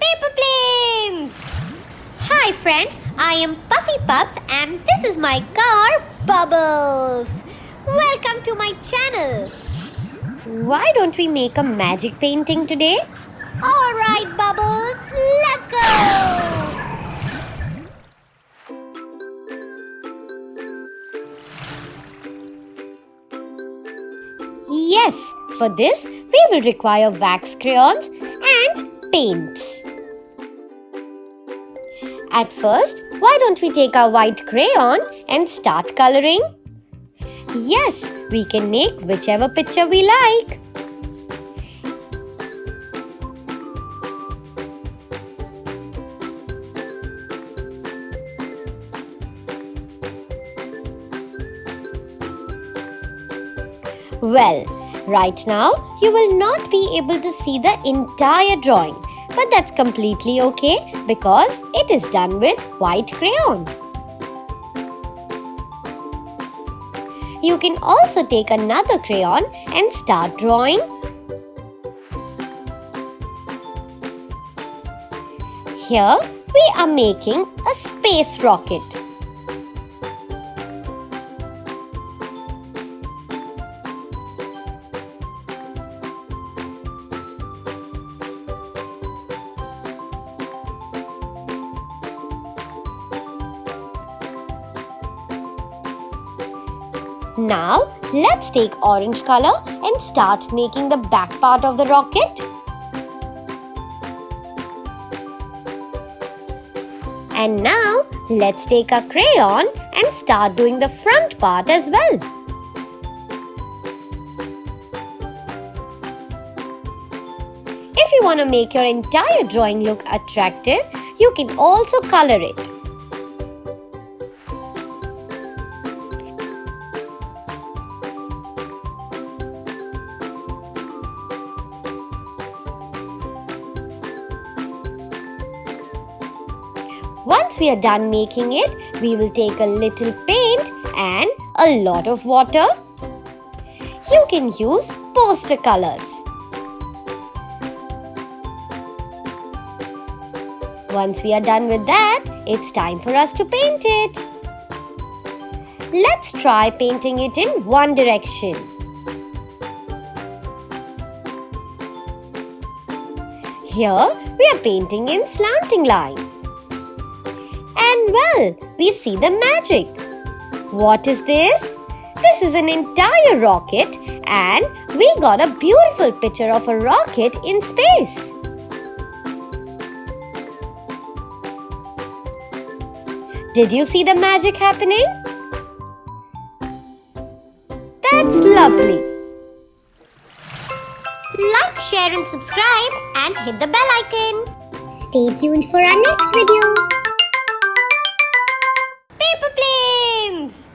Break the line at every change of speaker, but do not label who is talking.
paper planes! Hi friend, I am Puffy Pups and this is my car Bubbles. Welcome to my channel. Why don't we make a magic painting today? Alright Bubbles, let's go! Yes, for this we will require wax crayons and paints. At first, why don't we take our white crayon and start coloring? Yes, we can make whichever picture we like. Well, right now you will not be able to see the entire drawing, but that's completely okay because it is done with white crayon. You can also take another crayon and start drawing. Here we are making a space rocket. Now, let's take orange color and start making the back part of the rocket. And now, let's take a crayon and start doing the front part as well. If you want to make your entire drawing look attractive, you can also color it. Once we are done making it, we will take a little paint and a lot of water. You can use poster colors. Once we are done with that, it's time for us to paint it. Let's try painting it in one direction. Here we are painting in slanting line. And well, we see the magic. What is this? This is an entire rocket and we got a beautiful picture of a rocket in space. Did you see the magic happening? That's lovely. Like, share and subscribe and hit the bell icon.
Stay tuned for our next video.